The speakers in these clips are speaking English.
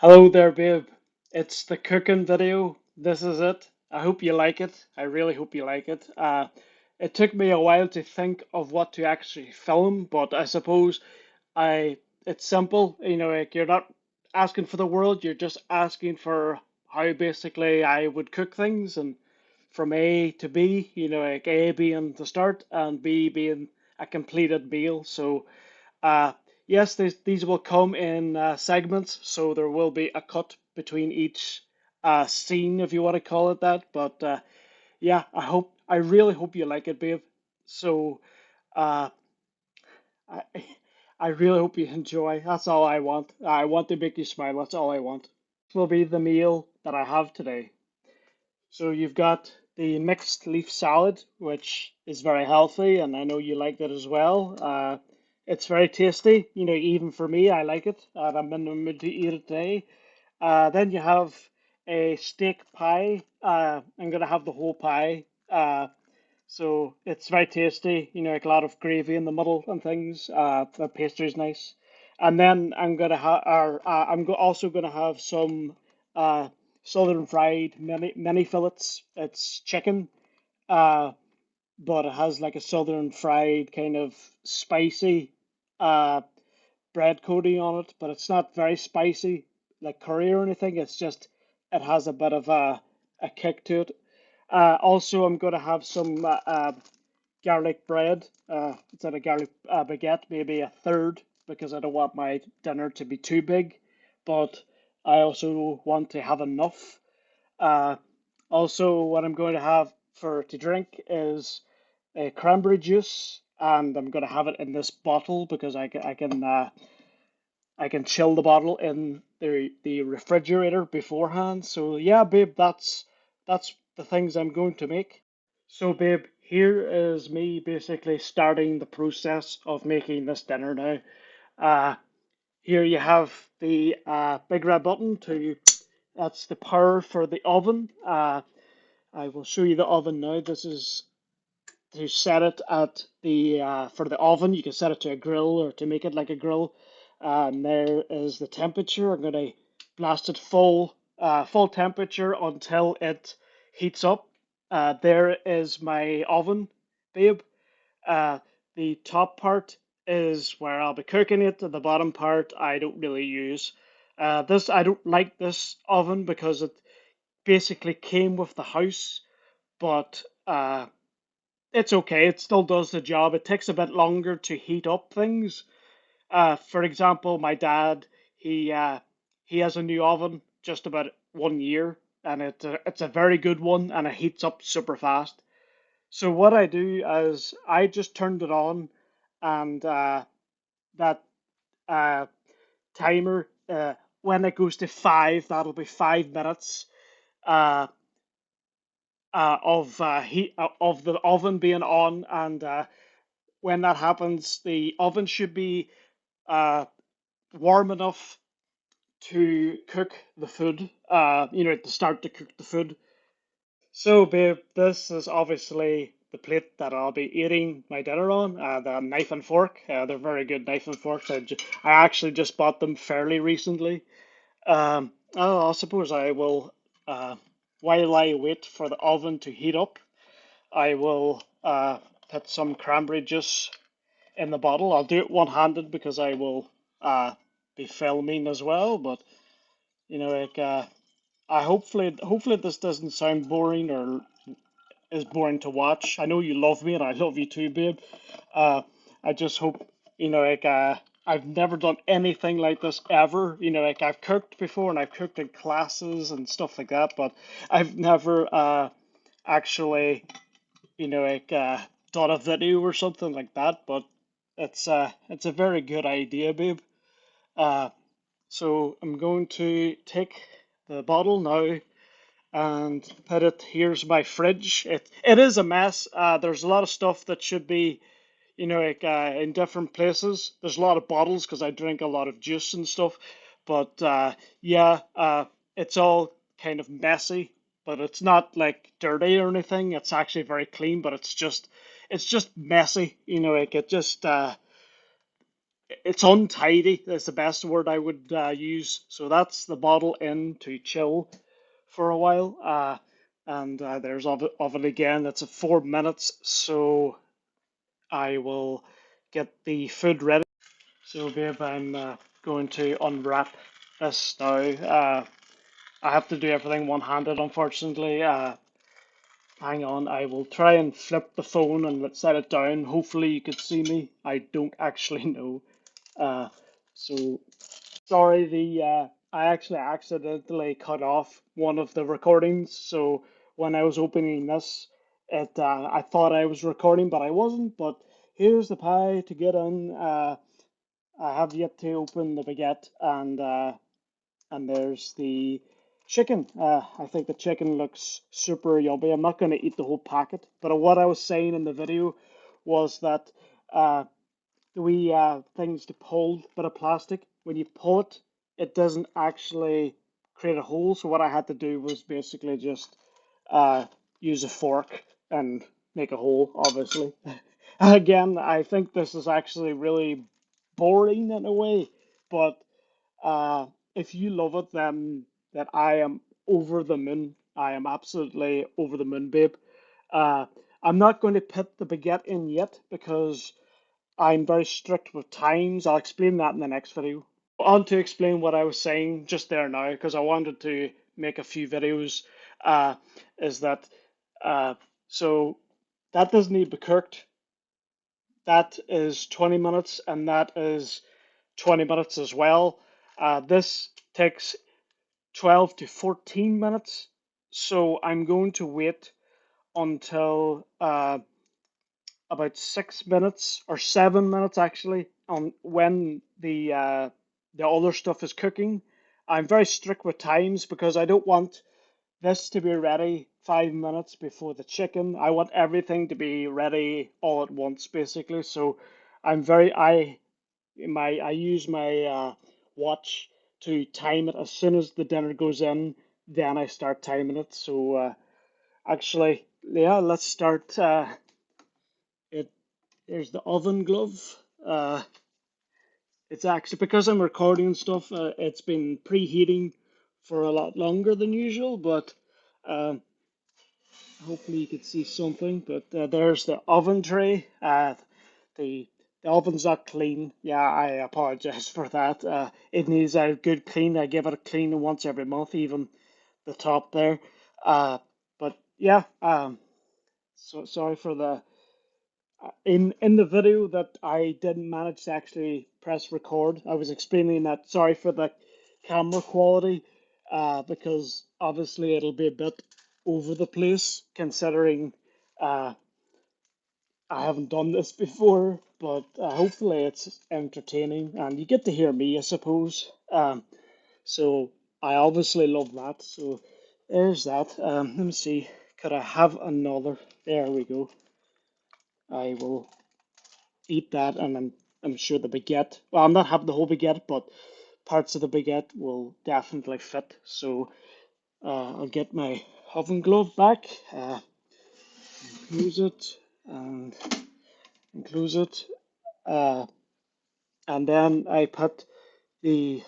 Hello there, babe. It's the cooking video. This is it. I hope you like it. I really hope you like it. It took me a while to think of what to actually film, but I suppose I it's simple. Like you're not asking for the world, you're just asking for how basically I would cook things and from A to B, like A being the start and B being a completed meal. So uh, yes, these will come in segments, so there will be a cut between each scene, if you want to call it that. But yeah, I really hope you like it, babe. So uh, I, I really hope you enjoy. That's all I want. I want to make you smile. That's all I want. This will be the meal that I have today. So you've got the mixed leaf salad, which is very healthy, and I know you like that as well. It's very tasty. Even for me, I like it, and I'm in the mood to eat it today. Then you have a steak pie. I'm gonna have the whole pie. So it's very tasty. Like a lot of gravy in the middle and things. The pastry's nice. And then also gonna have some uh, southern fried mini fillets. It's chicken, uh, but it has like a southern fried kind of spicy uh, bread coating on it. But it's not very spicy like curry or anything. It's just it has a bit of a kick to it. Also, I'm going to have some garlic bread instead of garlic baguette, maybe a third, because I don't want my dinner to be too big, but I also want to have enough. Uh, Also, what I'm going to have for to drink is a cranberry juice, and I'm going to have it in this bottle because I can chill the bottle in the refrigerator beforehand. So yeah, babe, that's the things I'm going to make. So, babe, here is me basically starting the process of making this dinner now. Uh, Here you have the big red button that's the power for the oven. I will show you the oven now. This is to set it at for the oven. You can set it to a grill or to make it like a grill. And there is the temperature. I'm going to blast it full temperature until it heats up. There is my oven, babe. Uh, the top part is where I'll be cooking it, and the bottom part I don't really use. This I don't like this oven because it basically came with the house, but it's okay. It still does the job. It takes a bit longer to heat up things. For example, my dad, he has a new oven just about 1 year, and it's a very good one, and it heats up super fast. So what I do is I just turned it on, and that uh, timer when it goes to five, that'll be 5 minutes uh, of heat of the oven being on, and when that happens, the oven should be uh, warm enough to cook the food, to start to cook the food. So, babe, this is obviously the plate that I'll be eating my dinner on, the knife and fork. They're very good knife and forks. I actually just bought them fairly recently. I suppose I will, while I wait for the oven to heat up, I will put some cranberry juice in the bottle. I'll do it one-handed because I will be filming as well. But like I hopefully this doesn't sound boring or is boring to watch. I know you love me and I love you too, babe. Uh, I just hope like I've never done anything like this ever. Like I've cooked before and I've cooked in classes and stuff like that, but I've never actually like done a video or something like that. But it's a very good idea, babe. Uh, so I'm going to take the bottle now and put it. Here's my fridge. It is a mess. There's a lot of stuff that should be, like in different places. There's a lot of bottles because I drink a lot of juice and stuff. But yeah, it's all kind of messy. But it's not like dirty or anything. It's actually very clean, but it's just messy. Like it just it's untidy. That's the best word I would use. So that's the bottle in to chill for a while. And there's of it again. That's at 4 minutes. So I will get the food ready. So, babe, I'm going to unwrap this now. I have to do everything one-handed, unfortunately. Hang on, I will try and flip the phone and let's set it down. Hopefully, you could see me. I don't actually know. Uh, so sorry, the I actually accidentally cut off one of the recordings. So when I was opening this, I thought I was recording, but I wasn't. But here's the pie to get in. I have yet to open the baguette, and there's the chicken. I think the chicken looks super yummy. I'm not going to eat the whole packet, but what I was saying in the video was that uh, the wee things to pull bit of plastic. When you pull it, it doesn't actually create a hole. So what I had to do was basically just uh, use a fork and make a hole, obviously. Again, I think this is actually really boring in a way, but uh, if you love it, then that I am over the moon. I am absolutely over the moon, babe. Uh, I'm not going to put the baguette in yet because I'm very strict with times. I'll explain that in the next video. On to explain what I was saying just there now, because I wanted to make a few videos. Uh, is that uh, so that doesn't need to be cooked. That is 20 minutes, and that is 20 minutes as well. This takes 12 to 14 minutes, so I'm going to wait until about 6 minutes or 7 minutes actually on when the other stuff is cooking. I'm very strict with times because I don't want this to be ready 5 minutes before the chicken. I want everything to be ready all at once, basically. So I'm very I use my watch to time it as soon as the dinner goes in. Then I start timing it. So actually, yeah, let's start. It There's the oven glove. Uh, it's actually because I'm recording stuff. It's been preheating for a lot longer than usual, but um, hopefully you can see something. But there's the oven tray. The the oven's not clean. Yeah, I apologize for that. It needs a good clean. I give it a clean once every month, even the top there. But yeah, so sorry for the in the video that I didn't manage to actually press record. I was explaining that sorry for the camera quality, because obviously it'll be a bit over the place considering uh, I haven't done this before, but hopefully it's entertaining and you get to hear me, I suppose. So I obviously love that. So there's that. Let me see. Could I have another? There we go. I will eat that, and I'm sure the baguette. Well, I'm not having the whole baguette, but parts of the baguette will definitely fit. So I'll get my oven glove back, close it, and close it, uh, and then I put the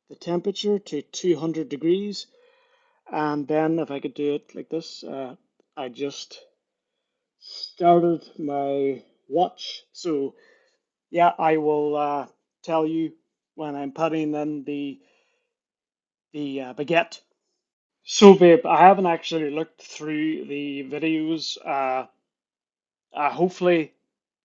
the temperature to 200 degrees, and then if I could do it like this, I just started my watch. So yeah, I will tell you when I'm putting in the baguette. So, babe, I haven't actually looked through the videos. Hopefully,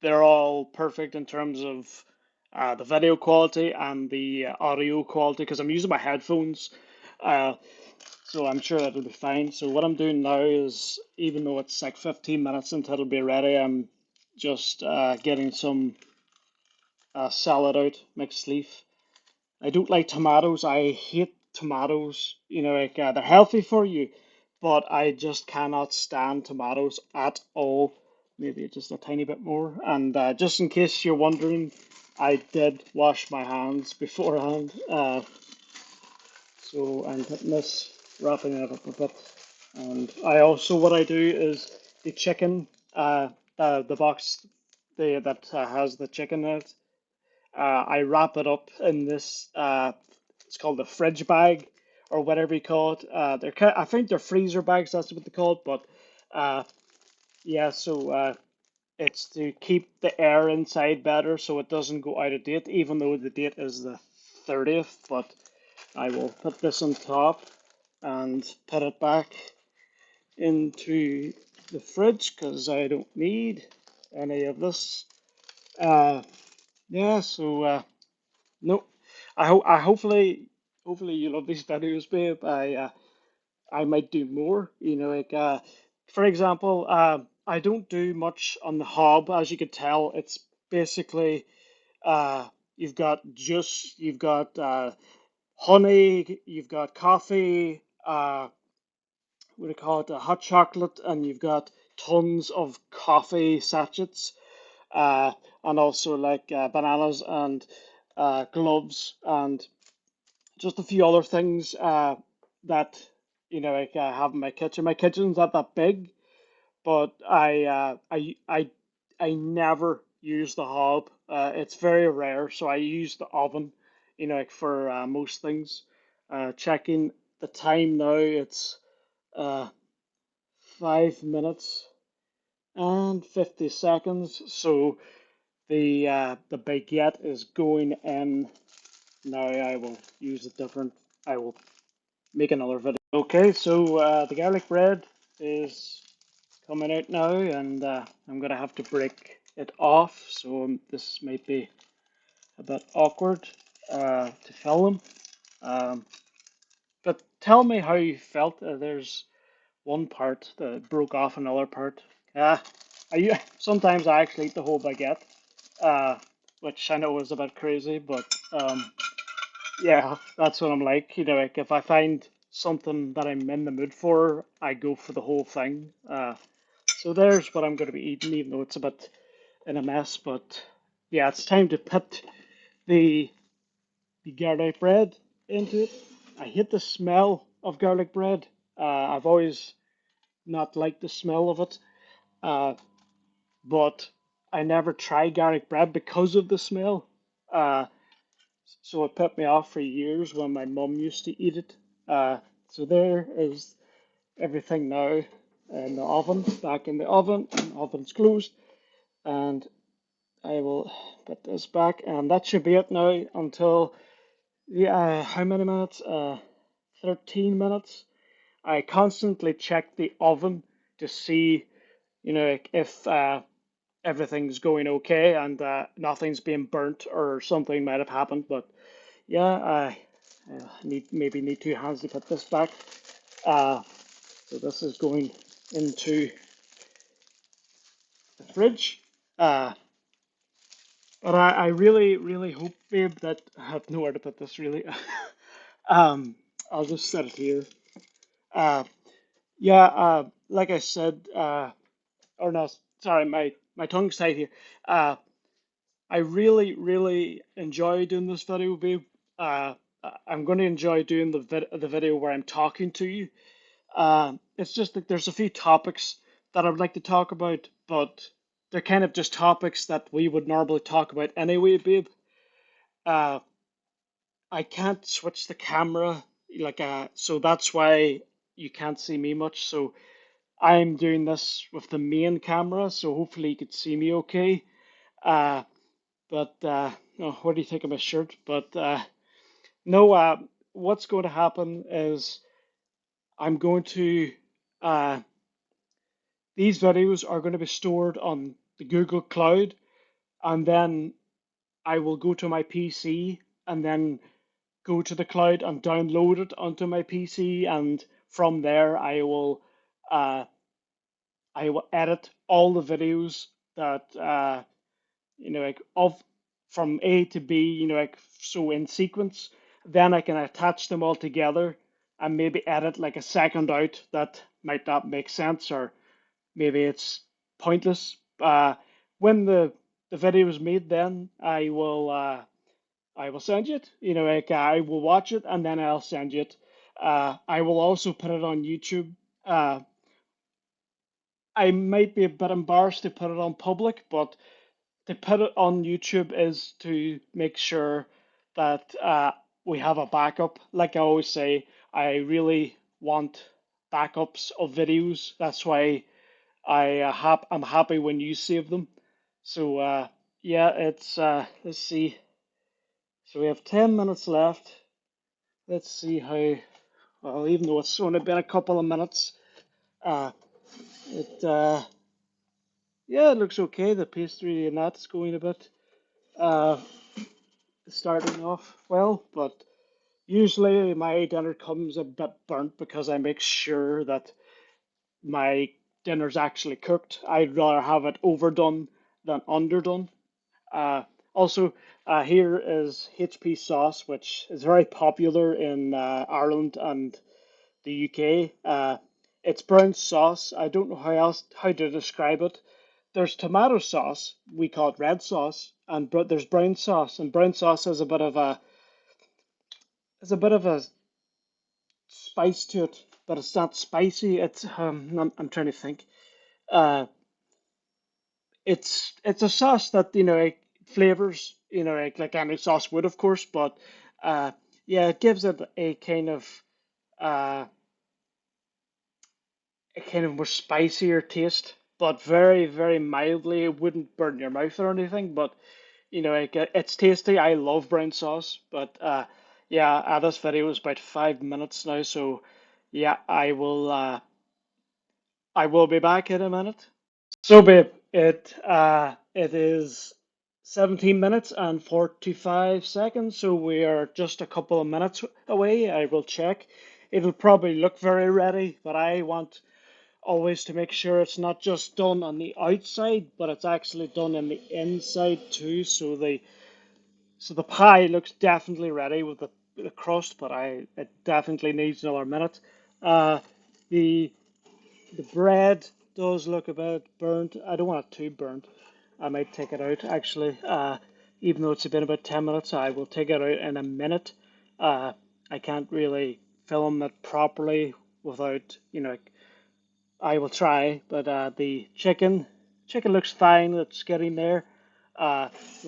they're all perfect in terms of the video quality and the audio quality because I'm using my headphones. Uh, so I'm sure that'll be fine. So what I'm doing now is, even though it's like 15 minutes until it'll be ready, I'm just getting some salad out, mixed leaf. I don't like tomatoes. I hate tomatoes. You know, like they're healthy for you, but I just cannot stand tomatoes at all. Maybe just a tiny bit more. And just in case you're wondering, I did wash my hands beforehand. So I'm putting this, wrapping it up a bit. And I also, what I do is the chicken, the box that has the chicken in it. I wrap it up in this. It's called a fridge bag or whatever you call it. I think they're freezer bags. That's what they call it. But uh, yeah, so it's to keep the air inside better so it doesn't go out of date, even though the date is the 30th. But I will put this on top and put it back into the fridge because I don't need any of this. Uh, yeah, so no, I hopefully you love these videos, babe. I might do more. Like for example, I don't do much on the hob, as you could tell. It's basically you've got juice, you've got honey, you've got coffee, what do you call it, hot chocolate, and you've got tons of coffee sachets, uh, and also like bananas and gloves and just a few other things that like I have in my kitchen. My kitchen's not that big, but I never use the hob. It's very rare, so I use the oven, like for most things. Checking the time now, it's uh, 5 minutes and 50 seconds. So the baguette is going in now. I will use a different. I will make another video. Okay, so the garlic bread is coming out now, and I'm gonna have to break it off. So this might be a bit awkward to film. Um, but tell me how you felt. There's one part that broke off another part. Uh, sometimes I actually eat the whole baguette, uh, which I know is a bit crazy, but yeah, that's what I'm like. Like if I find something that I'm in the mood for, I go for the whole thing. So there's what I'm going to be eating, even though it's a bit in a mess. But yeah, it's time to put the the garlic bread into it. I hate the smell of garlic bread. I've always not liked the smell of it. Uh, but I never tried garlic bread because of the smell. Uh, so it put me off for years when my mum used to eat it. So there is everything now in the oven, back in the oven. The oven's closed, and I will put this back, and that should be it now until yeah, how many minutes? 13 minutes. I constantly check the oven to see, like if everything's going okay and nothing's being burnt or something might have happened. But yeah, I need two hands to put this back. Uh, so this is going into the fridge. Uh, but I really hope, babe, that I have nowhere to put this really. um, I'll just set it here. Uh, yeah, like I said, or no, sorry, my tongue's tied here. Uh, I really enjoy doing this video, babe. Uh, I'm going to enjoy doing the video where I'm talking to you. It's just that there's a few topics that I would like to talk about, but they're kind of just topics that we would normally talk about anyway, babe. Uh, I can't switch the camera, like, so that's why you can't see me much. So I'm doing this with the main camera, so hopefully you could see me okay. Uh, but no, what do you think of my shirt? But no, what's going to happen is I'm going to uh, these videos are going to be stored on the Google Cloud, and then I will go to my PC and then go to the cloud and download it onto my PC, and from there uh, I will edit all the videos that like of from A to B, like so in sequence. Then I can attach them all together and maybe edit like a second out that might not make sense, or maybe it's pointless. When the video is made, then I will send you it. Like I will watch it and then I'll send you it. I will also put it on YouTube. Uh, I might be a bit embarrassed to put it on public, but to put it on YouTube is to make sure that we have a backup. Like I always say, I really want backups of videos. That's why I'm happy when you save them. So yeah, it's let's see. So we have 10 minutes left. Let's see how well, even though it's only been a couple of minutes, uh, it yeah, it looks okay. The pastry and that's going a bit uh, starting off well, but usually my dinner comes a bit burnt because I make sure that my dinner's actually cooked. I'd rather have it overdone than underdone. Uh, also, here is HP sauce, which is very popular in Ireland and the UK. It's brown sauce. I don't know how to describe it. There's tomato sauce. We call it red sauce, and there's brown sauce. And brown sauce has a bit of a spice to it, but it's not spicy. I'm trying to think. Uh, it's a sauce that like, flavors like any sauce would, of course, but uh, yeah, it gives it uh, a kind of more spicier taste, but very mildly. It wouldn't burn your mouth or anything, but like, it's tasty. I love brown sauce, but yeah, this video is about 5 minutes now, so yeah, I will be back in a minute. So, babe, it is 17 minutes and 45 seconds, so we are just a couple of minutes away. I will check. It'll probably look very ready, but I want always to make sure it's not just done on the outside, but it's actually done on the inside too. So the pie looks definitely ready with the crust, but it definitely needs another minute. The the bread does look a bit burnt. I don't want it too burnt. I might take it out actually. Even though it's been about 10 minutes, I will take it out in a minute. Uh, I can't really film it properly without, I will try, but the chicken looks fine. It's getting there. So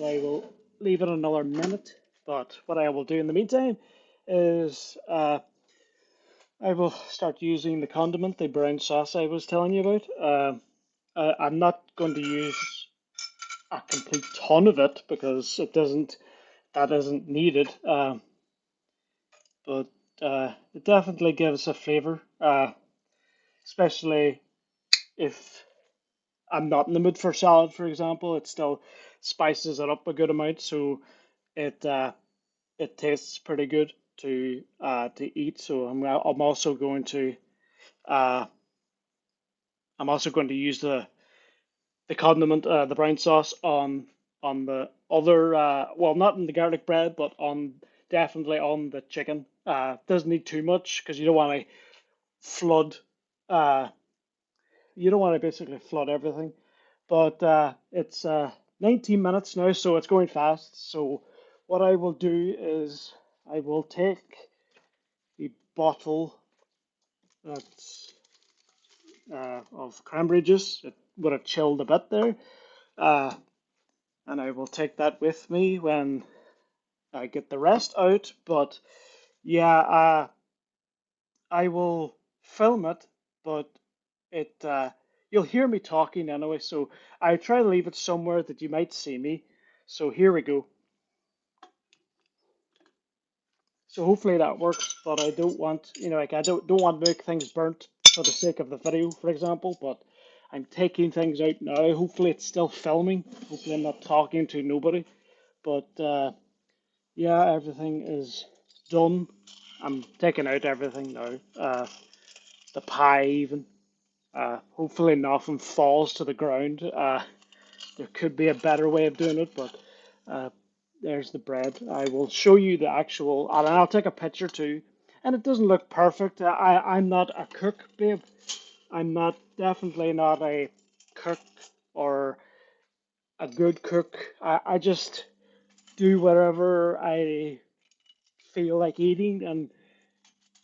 I will leave it another minute. But what I will do in the meantime is I will start using the condiment, the brown sauce I was telling you about. I'm not going to use a complete ton of it because that isn't needed. But it definitely gives a flavor, especially if I'm not in the mood for salad, for example. It still spices it up a good amount, so it it tastes pretty good to eat. So uh, I'm also going to use the condiment, the brown sauce on the other, well, not in the garlic bread, but on definitely on the chicken. Doesn't need too much because flood, uh, you don't want to basically flood everything. But it's 19 minutes now, so it's going fast. So what I will do is I will take the bottle that's of cranberry juice. It would have chilled a bit there. Uh, and I will take that with me when I get the rest out. But yeah, I will film it, but it you'll hear me talking anyway. So I try to leave it somewhere that you might see me. So here we go. So hopefully that works. But I don't want, like I don't want to make things burnt for the sake of the video, for example. But I'm taking things out now. Hopefully it's still filming. Hopefully I'm not talking to nobody. But yeah, everything is done. I'm taking out everything now. The pie even. Hopefully nothing falls to the ground. There could be a better way of doing it, but uh, there's the bread. I will show you the actual, and I'll take a picture too. And it doesn't look perfect. I'm not a cook, babe. I'm not definitely not a cook or a good cook. I just do whatever I feel like eating, and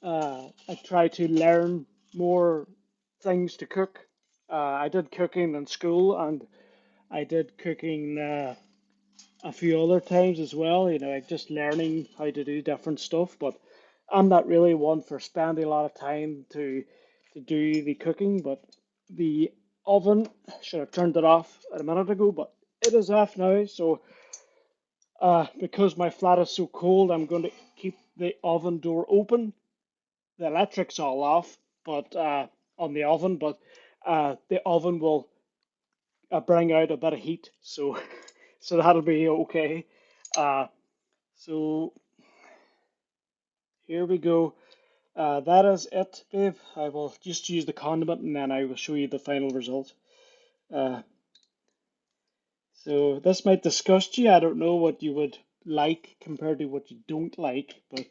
I try to learn more things to cook. I did cooking in school, and I did cooking a few other times as well, like just learning how to do different stuff. But I'm not really one for spending a lot of time to do the cooking. But the oven, should have turned it off a minute ago, but it is off now. So because my flat is so cold, I'm going to keep the oven door open. The electric's all off, but on the oven, but the oven will bring out a bit of heat, so so that'll be okay. Uh, so here we go. That is it, babe. I will just use the condiment and then I will show you the final result. Uh, so this might disgust you. I don't know what you would like compared to what you don't like, but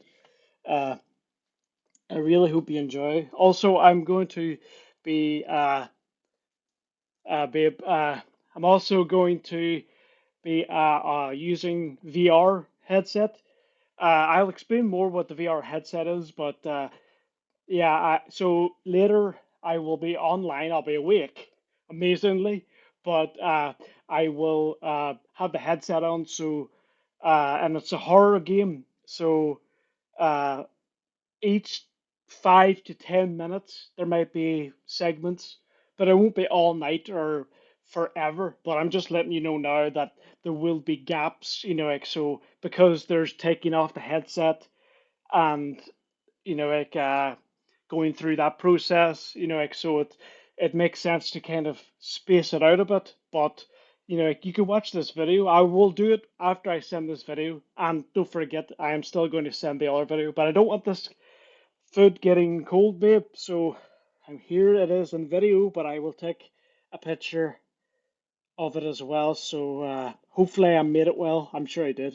uh, I really hope you enjoy. Also, I'm going to be, babe, I'm also going to be using VR headset. I'll explain more what the VR headset is, but yeah, so later I will be online. I'll be awake, amazingly, but I will have the headset on. So, and it's a horror game. So, uh, each 5 to 10 minutes there might be segments, but it won't be all night or forever. But I'm just letting you know now that there will be gaps, like so because there's taking off the headset and like going through that process, like so it makes sense to kind of space it out a bit. But like you can watch this video. I will do it after I send this video, and don't forget, I am still going to send the other video. But I don't want this food getting cold, babe. So I'm here. It is in video, but I will take a picture of it as well. So hopefully I made it well. I'm sure I did.